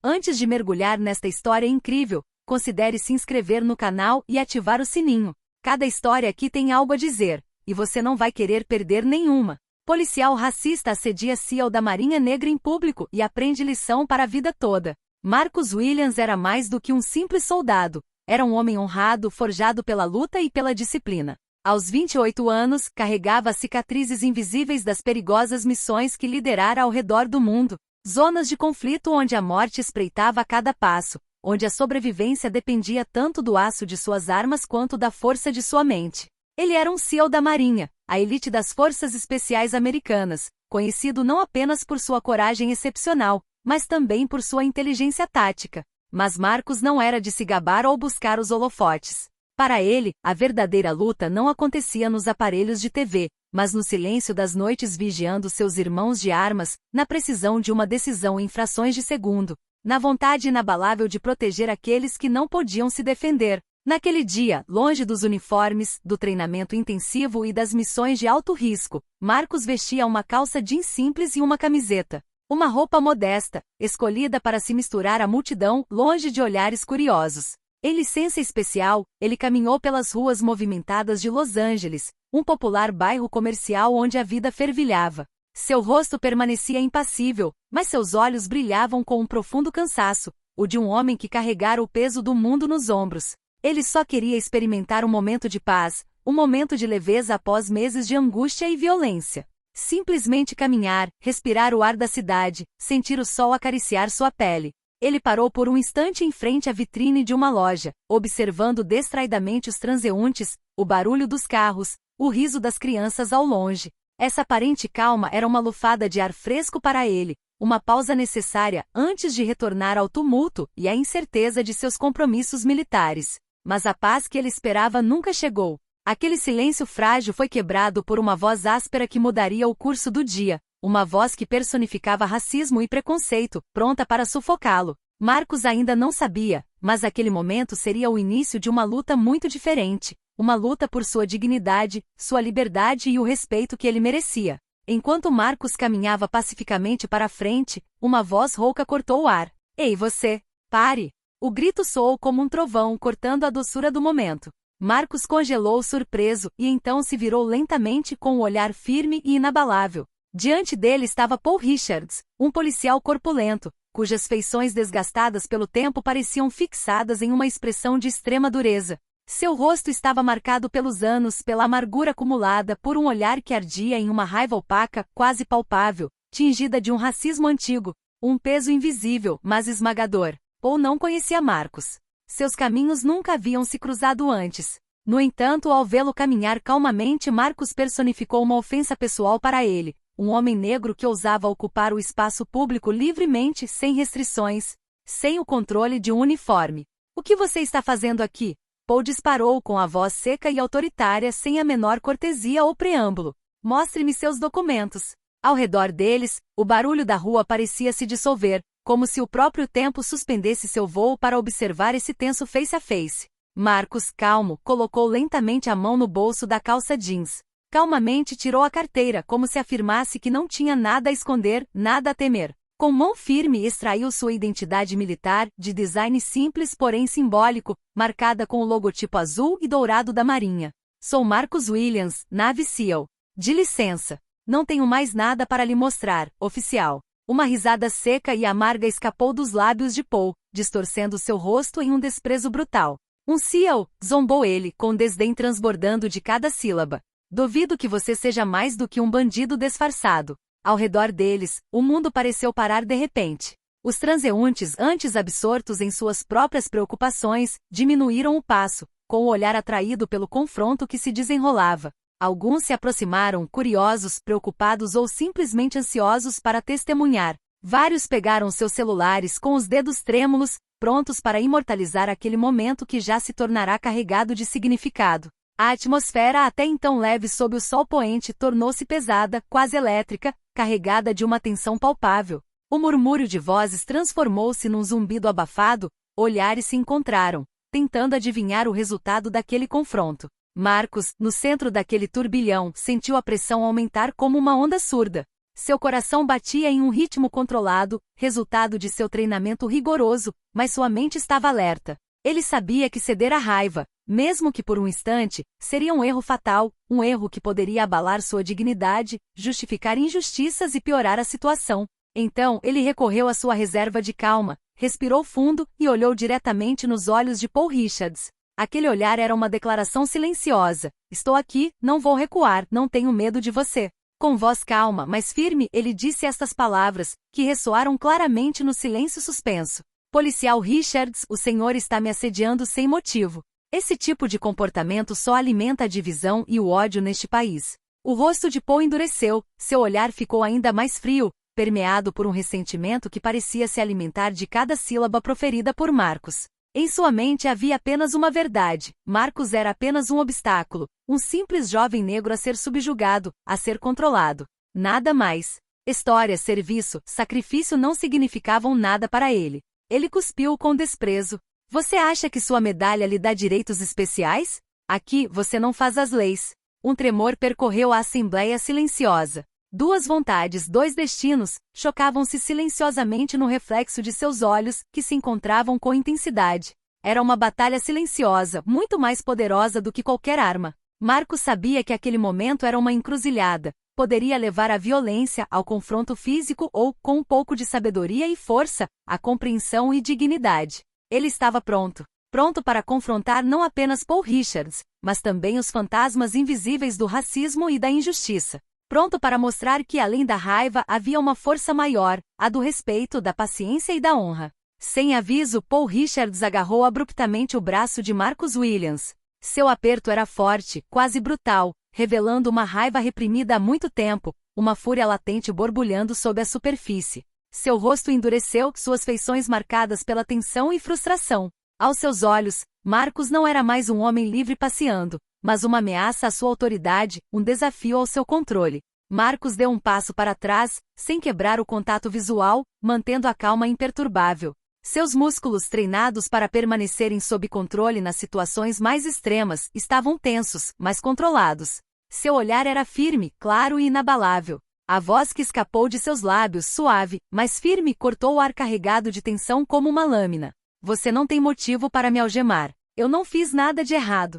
Antes de mergulhar nesta história incrível, considere se inscrever no canal e ativar o sininho. Cada história aqui tem algo a dizer, e você não vai querer perder nenhuma. Policial racista assedia SEAL da Marinha Negra em público e aprende lição para a vida toda. Marcus Williams era mais do que um simples soldado. Era um homem honrado, forjado pela luta e pela disciplina. Aos 28 anos, carregava as cicatrizes invisíveis das perigosas missões que liderara ao redor do mundo. Zonas de conflito onde a morte espreitava a cada passo, onde a sobrevivência dependia tanto do aço de suas armas quanto da força de sua mente. Ele era um SEAL da Marinha, a elite das Forças Especiais Americanas, conhecido não apenas por sua coragem excepcional, mas também por sua inteligência tática. Mas Marcus não era de se gabar ou buscar os holofotes. Para ele, a verdadeira luta não acontecia nos aparelhos de TV, mas no silêncio das noites vigiando seus irmãos de armas, na precisão de uma decisão em frações de segundo, na vontade inabalável de proteger aqueles que não podiam se defender. Naquele dia, longe dos uniformes, do treinamento intensivo e das missões de alto risco, Marcus vestia uma calça jeans simples e uma camiseta. Uma roupa modesta, escolhida para se misturar à multidão, longe de olhares curiosos. Em licença especial, ele caminhou pelas ruas movimentadas de Los Angeles, um popular bairro comercial onde a vida fervilhava. Seu rosto permanecia impassível, mas seus olhos brilhavam com um profundo cansaço, o de um homem que carregara o peso do mundo nos ombros. Ele só queria experimentar um momento de paz, um momento de leveza após meses de angústia e violência. Simplesmente caminhar, respirar o ar da cidade, sentir o sol acariciar sua pele. Ele parou por um instante em frente à vitrine de uma loja, observando distraidamente os transeuntes, o barulho dos carros, o riso das crianças ao longe. Essa aparente calma era uma lufada de ar fresco para ele, uma pausa necessária antes de retornar ao tumulto e à incerteza de seus compromissos militares. Mas a paz que ele esperava nunca chegou. Aquele silêncio frágil foi quebrado por uma voz áspera que mudaria o curso do dia. Uma voz que personificava racismo e preconceito, pronta para sufocá-lo. Marcus ainda não sabia, mas aquele momento seria o início de uma luta muito diferente. Uma luta por sua dignidade, sua liberdade e o respeito que ele merecia. Enquanto Marcus caminhava pacificamente para a frente, uma voz rouca cortou o ar. Ei você! Pare! O grito soou como um trovão cortando a doçura do momento. Marcus congelou surpreso e então se virou lentamente com um olhar firme e inabalável. Diante dele estava Paul Richards, um policial corpulento, cujas feições desgastadas pelo tempo pareciam fixadas em uma expressão de extrema dureza. Seu rosto estava marcado pelos anos, pela amargura acumulada, por um olhar que ardia em uma raiva opaca, quase palpável, tingida de um racismo antigo, um peso invisível, mas esmagador. Paul não conhecia Marcus. Seus caminhos nunca haviam se cruzado antes. No entanto, ao vê-lo caminhar calmamente, Marcus personificou uma ofensa pessoal para ele. Um homem negro que ousava ocupar o espaço público livremente, sem restrições, sem o controle de um uniforme. O que você está fazendo aqui? Paul disparou com a voz seca e autoritária sem a menor cortesia ou preâmbulo. Mostre-me seus documentos. Ao redor deles, o barulho da rua parecia se dissolver, como se o próprio tempo suspendesse seu voo para observar esse tenso face a face. Marcus, calmo, colocou lentamente a mão no bolso da calça jeans. Calmamente tirou a carteira, como se afirmasse que não tinha nada a esconder, nada a temer. Com mão firme extraiu sua identidade militar, de design simples porém simbólico, marcada com o logotipo azul e dourado da Marinha. Sou Marcus Williams, nave SEAL. De licença. Não tenho mais nada para lhe mostrar, oficial. Uma risada seca e amarga escapou dos lábios de Paul, distorcendo seu rosto em um desprezo brutal. Um SEAL, zombou ele, com desdém transbordando de cada sílaba. Duvido que você seja mais do que um bandido disfarçado. Ao redor deles, o mundo pareceu parar de repente. Os transeuntes, antes absortos em suas próprias preocupações, diminuíram o passo, com o olhar atraído pelo confronto que se desenrolava. Alguns se aproximaram, curiosos, preocupados ou simplesmente ansiosos para testemunhar. Vários pegaram seus celulares com os dedos trêmulos, prontos para imortalizar aquele momento que já se tornará carregado de significado. A atmosfera até então leve sob o sol poente tornou-se pesada, quase elétrica, carregada de uma tensão palpável. O murmúrio de vozes transformou-se num zumbido abafado, olhares se encontraram, tentando adivinhar o resultado daquele confronto. Marcus, no centro daquele turbilhão, sentiu a pressão aumentar como uma onda surda. Seu coração batia em um ritmo controlado, resultado de seu treinamento rigoroso, mas sua mente estava alerta. Ele sabia que ceder à raiva, mesmo que por um instante, seria um erro fatal, um erro que poderia abalar sua dignidade, justificar injustiças e piorar a situação. Então, ele recorreu à sua reserva de calma, respirou fundo e olhou diretamente nos olhos de Paul Richards. Aquele olhar era uma declaração silenciosa. Estou aqui, não vou recuar, não tenho medo de você. Com voz calma, mas firme, ele disse estas palavras, que ressoaram claramente no silêncio suspenso. Policial Richards, o senhor está me assediando sem motivo. Esse tipo de comportamento só alimenta a divisão e o ódio neste país. O rosto de Paul endureceu, seu olhar ficou ainda mais frio, permeado por um ressentimento que parecia se alimentar de cada sílaba proferida por Marcos. Em sua mente havia apenas uma verdade: Marcos era apenas um obstáculo, um simples jovem negro a ser subjugado, a ser controlado. Nada mais. História, serviço, sacrifício não significavam nada para ele. Ele cuspiu com desprezo. Você acha que sua medalha lhe dá direitos especiais? Aqui, você não faz as leis. Um tremor percorreu a assembleia silenciosa. Duas vontades, dois destinos, chocavam-se silenciosamente no reflexo de seus olhos, que se encontravam com intensidade. Era uma batalha silenciosa, muito mais poderosa do que qualquer arma. Marcos sabia que aquele momento era uma encruzilhada. Poderia levar à violência, ao confronto físico ou, com um pouco de sabedoria e força, à compreensão e dignidade. Ele estava pronto. Pronto para confrontar não apenas Paul Richards, mas também os fantasmas invisíveis do racismo e da injustiça. Pronto para mostrar que além da raiva havia uma força maior, a do respeito, da paciência e da honra. Sem aviso, Paul Richards agarrou abruptamente o braço de Marcus Williams. Seu aperto era forte, quase brutal, revelando uma raiva reprimida há muito tempo, uma fúria latente borbulhando sob a superfície. Seu rosto endureceu, suas feições marcadas pela tensão e frustração. Aos seus olhos, Marcus não era mais um homem livre passeando, mas uma ameaça à sua autoridade, um desafio ao seu controle. Marcus deu um passo para trás, sem quebrar o contato visual, mantendo a calma imperturbável. Seus músculos treinados para permanecerem sob controle nas situações mais extremas estavam tensos, mas controlados. Seu olhar era firme, claro e inabalável. A voz que escapou de seus lábios, suave, mas firme, cortou o ar carregado de tensão como uma lâmina. Você não tem motivo para me algemar. Eu não fiz nada de errado.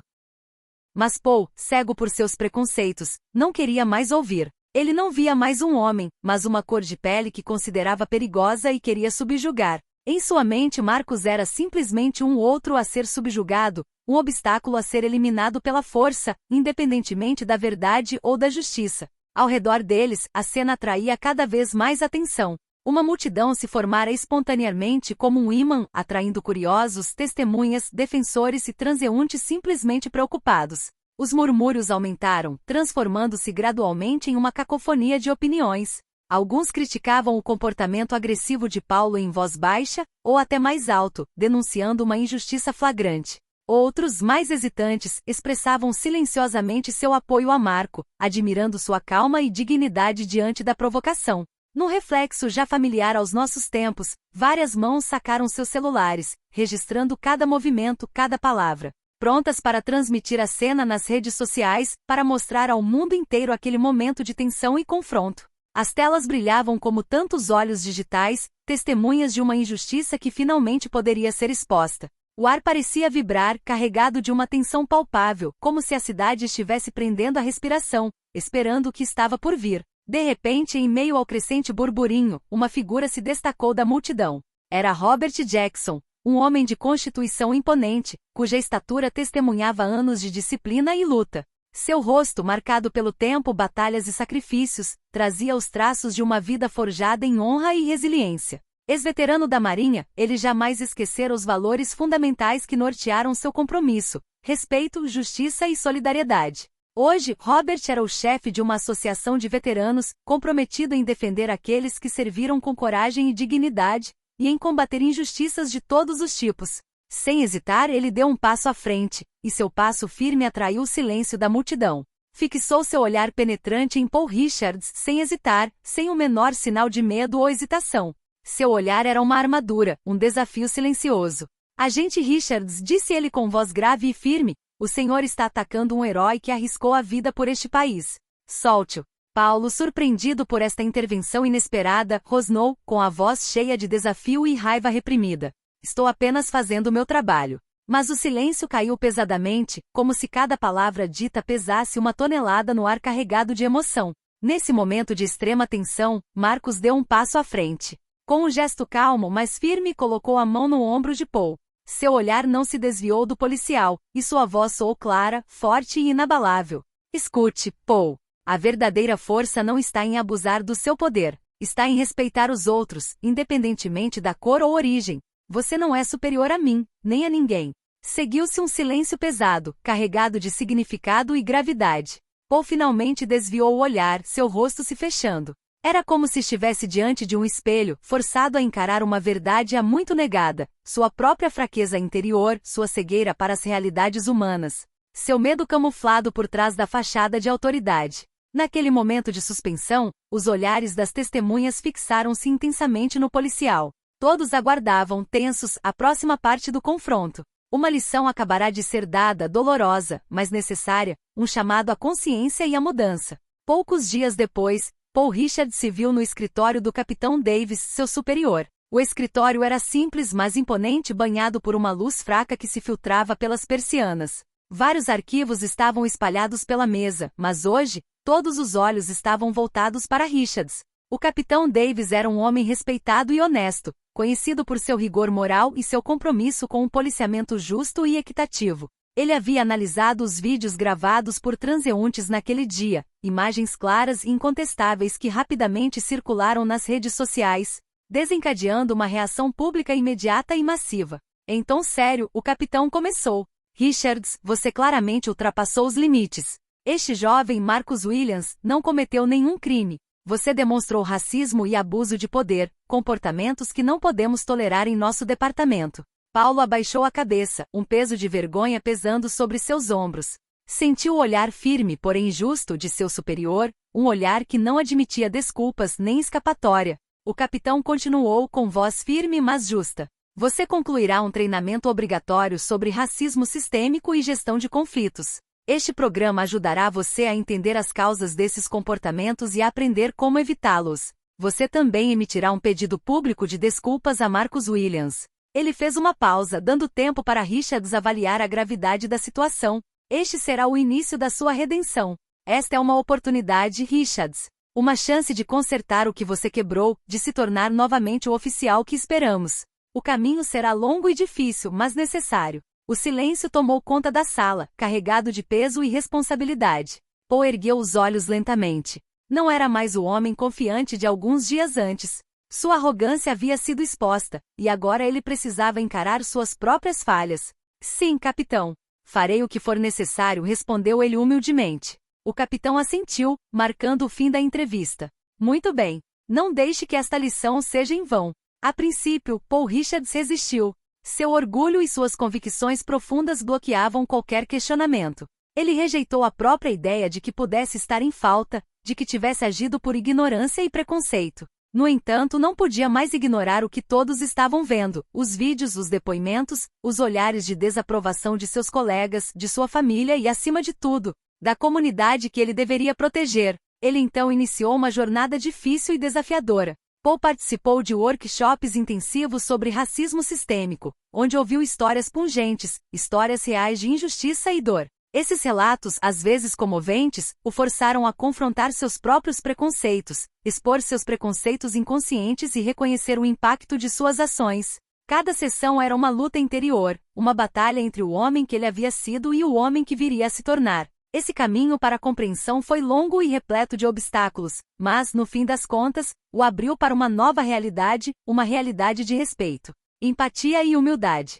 Mas Paul, cego por seus preconceitos, não queria mais ouvir. Ele não via mais um homem, mas uma cor de pele que considerava perigosa e queria subjugar. Em sua mente, Marcus era simplesmente um outro a ser subjugado, um obstáculo a ser eliminado pela força, independentemente da verdade ou da justiça. Ao redor deles, a cena atraía cada vez mais atenção. Uma multidão se formara espontaneamente como um ímã, atraindo curiosos, testemunhas, defensores e transeuntes simplesmente preocupados. Os murmúrios aumentaram, transformando-se gradualmente em uma cacofonia de opiniões. Alguns criticavam o comportamento agressivo de Paulo em voz baixa, ou até mais alto, denunciando uma injustiça flagrante. Outros, mais hesitantes, expressavam silenciosamente seu apoio a Marco, admirando sua calma e dignidade diante da provocação. Num reflexo já familiar aos nossos tempos, várias mãos sacaram seus celulares, registrando cada movimento, cada palavra. Prontas para transmitir a cena nas redes sociais, para mostrar ao mundo inteiro aquele momento de tensão e confronto. As telas brilhavam como tantos olhos digitais, testemunhas de uma injustiça que finalmente poderia ser exposta. O ar parecia vibrar, carregado de uma tensão palpável, como se a cidade estivesse prendendo a respiração, esperando o que estava por vir. De repente, em meio ao crescente burburinho, uma figura se destacou da multidão. Era Robert Jackson, um homem de constituição imponente, cuja estatura testemunhava anos de disciplina e luta. Seu rosto, marcado pelo tempo, batalhas e sacrifícios, trazia os traços de uma vida forjada em honra e resiliência. Ex-veterano da Marinha, ele jamais esquecera os valores fundamentais que nortearam seu compromisso: respeito, justiça e solidariedade. Hoje, Robert era o chefe de uma associação de veteranos, comprometido em defender aqueles que serviram com coragem e dignidade, e em combater injustiças de todos os tipos. Sem hesitar, ele deu um passo à frente, e seu passo firme atraiu o silêncio da multidão. Fixou seu olhar penetrante em Paul Richards, sem hesitar, sem o menor sinal de medo ou hesitação. Seu olhar era uma armadura, um desafio silencioso. Agente Richards, disse ele com voz grave e firme, o senhor está atacando um herói que arriscou a vida por este país. Solte-o. Paulo, surpreendido por esta intervenção inesperada, rosnou, com a voz cheia de desafio e raiva reprimida. Estou apenas fazendo o meu trabalho. Mas o silêncio caiu pesadamente, como se cada palavra dita pesasse uma tonelada no ar carregado de emoção. Nesse momento de extrema tensão, Marcos deu um passo à frente. Com um gesto calmo, mas firme, colocou a mão no ombro de Paul. Seu olhar não se desviou do policial, e sua voz soou clara, forte e inabalável. Escute, Paul. A verdadeira força não está em abusar do seu poder. Está em respeitar os outros, independentemente da cor ou origem. Você não é superior a mim, nem a ninguém. Seguiu-se um silêncio pesado, carregado de significado e gravidade. Paul finalmente desviou o olhar, seu rosto se fechando. Era como se estivesse diante de um espelho, forçado a encarar uma verdade há muito negada, sua própria fraqueza interior, sua cegueira para as realidades humanas. Seu medo camuflado por trás da fachada de autoridade. Naquele momento de suspensão, os olhares das testemunhas fixaram-se intensamente no policial. Todos aguardavam, tensos, a próxima parte do confronto. Uma lição acabará de ser dada, dolorosa, mas necessária, um chamado à consciência e à mudança. Poucos dias depois, Paul Richards se viu no escritório do Capitão Davis, seu superior. O escritório era simples mas imponente, banhado por uma luz fraca que se filtrava pelas persianas. Vários arquivos estavam espalhados pela mesa, mas hoje, todos os olhos estavam voltados para Richards. O Capitão Davis era um homem respeitado e honesto, conhecido por seu rigor moral e seu compromisso com um policiamento justo e equitativo. Ele havia analisado os vídeos gravados por transeuntes naquele dia, imagens claras e incontestáveis que rapidamente circularam nas redes sociais, desencadeando uma reação pública imediata e massiva. Em tom sério, o capitão começou. Richards, você claramente ultrapassou os limites. Este jovem Marcus Williams não cometeu nenhum crime. Você demonstrou racismo e abuso de poder, comportamentos que não podemos tolerar em nosso departamento. Paulo abaixou a cabeça, um peso de vergonha pesando sobre seus ombros. Sentiu o olhar firme, porém justo, de seu superior, um olhar que não admitia desculpas nem escapatória. O capitão continuou com voz firme mas justa. Você concluirá um treinamento obrigatório sobre racismo sistêmico e gestão de conflitos. Este programa ajudará você a entender as causas desses comportamentos e a aprender como evitá-los. Você também emitirá um pedido público de desculpas a Marcus Williams. Ele fez uma pausa, dando tempo para Richards avaliar a gravidade da situação. Este será o início da sua redenção. Esta é uma oportunidade, Richards. Uma chance de consertar o que você quebrou, de se tornar novamente o oficial que esperamos. O caminho será longo e difícil, mas necessário. O silêncio tomou conta da sala, carregado de peso e responsabilidade. Paul ergueu os olhos lentamente. Não era mais o homem confiante de alguns dias antes. Sua arrogância havia sido exposta, e agora ele precisava encarar suas próprias falhas. Sim, capitão. Farei o que for necessário, respondeu ele humildemente. O capitão assentiu, marcando o fim da entrevista. Muito bem. Não deixe que esta lição seja em vão. A princípio, Paul Richards resistiu. Seu orgulho e suas convicções profundas bloqueavam qualquer questionamento. Ele rejeitou a própria ideia de que pudesse estar em falta, de que tivesse agido por ignorância e preconceito. No entanto, não podia mais ignorar o que todos estavam vendo, os vídeos, os depoimentos, os olhares de desaprovação de seus colegas, de sua família e, acima de tudo, da comunidade que ele deveria proteger. Ele então iniciou uma jornada difícil e desafiadora. Paul participou de workshops intensivos sobre racismo sistêmico, onde ouviu histórias pungentes, histórias reais de injustiça e dor. Esses relatos, às vezes comoventes, o forçaram a confrontar seus próprios preconceitos, expor seus preconceitos inconscientes e reconhecer o impacto de suas ações. Cada sessão era uma luta interior, uma batalha entre o homem que ele havia sido e o homem que viria a se tornar. Esse caminho para a compreensão foi longo e repleto de obstáculos, mas, no fim das contas, o abriu para uma nova realidade, uma realidade de respeito, empatia e humildade.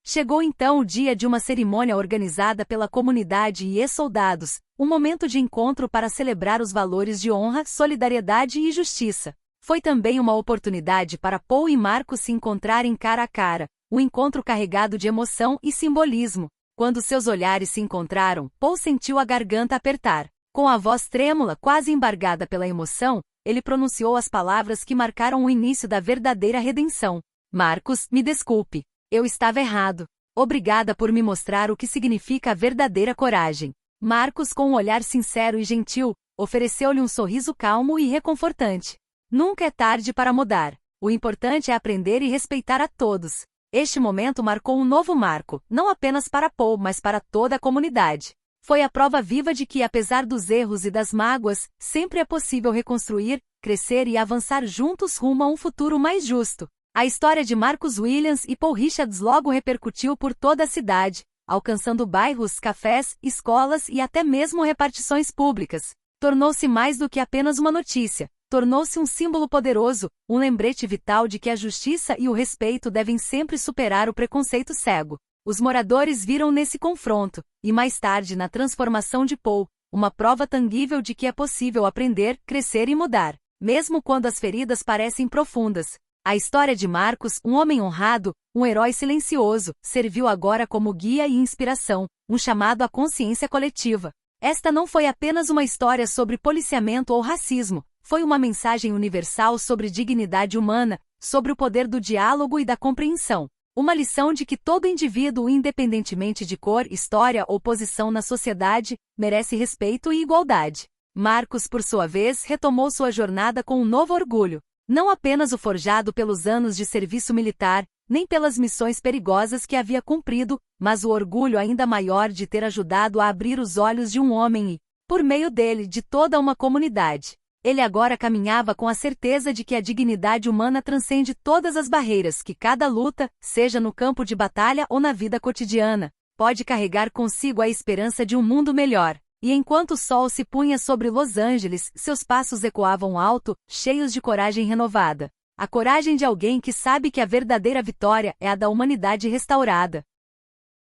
Chegou então o dia de uma cerimônia organizada pela comunidade e ex-soldados, um momento de encontro para celebrar os valores de honra, solidariedade e justiça. Foi também uma oportunidade para Paul e Marcos se encontrarem cara a cara, um encontro carregado de emoção e simbolismo. Quando seus olhares se encontraram, Paul sentiu a garganta apertar. Com a voz trêmula, quase embargada pela emoção, ele pronunciou as palavras que marcaram o início da verdadeira redenção. Marcos, me desculpe. Eu estava errado. Obrigada por me mostrar o que significa a verdadeira coragem. Marcos, com um olhar sincero e gentil, ofereceu-lhe um sorriso calmo e reconfortante. Nunca é tarde para mudar. O importante é aprender e respeitar a todos. Este momento marcou um novo marco, não apenas para Paul, mas para toda a comunidade. Foi a prova viva de que, apesar dos erros e das mágoas, sempre é possível reconstruir, crescer e avançar juntos rumo a um futuro mais justo. A história de Marcus Williams e Paul Richards logo repercutiu por toda a cidade, alcançando bairros, cafés, escolas e até mesmo repartições públicas. Tornou-se mais do que apenas uma notícia. Tornou-se um símbolo poderoso, um lembrete vital de que a justiça e o respeito devem sempre superar o preconceito cego. Os moradores viram nesse confronto, e mais tarde na transformação de Paul, uma prova tangível de que é possível aprender, crescer e mudar, mesmo quando as feridas parecem profundas. A história de Marcos, um homem honrado, um herói silencioso, serviu agora como guia e inspiração, um chamado à consciência coletiva. Esta não foi apenas uma história sobre policiamento ou racismo, foi uma mensagem universal sobre dignidade humana, sobre o poder do diálogo e da compreensão. Uma lição de que todo indivíduo, independentemente de cor, história ou posição na sociedade, merece respeito e igualdade. Marcos, por sua vez, retomou sua jornada com um novo orgulho. Não apenas o forjado pelos anos de serviço militar, nem pelas missões perigosas que havia cumprido, mas o orgulho ainda maior de ter ajudado a abrir os olhos de um homem e, por meio dele, de toda uma comunidade. Ele agora caminhava com a certeza de que a dignidade humana transcende todas as barreiras que cada luta, seja no campo de batalha ou na vida cotidiana, pode carregar consigo a esperança de um mundo melhor. E enquanto o sol se punha sobre Los Angeles, seus passos ecoavam alto, cheios de coragem renovada. A coragem de alguém que sabe que a verdadeira vitória é a da humanidade restaurada.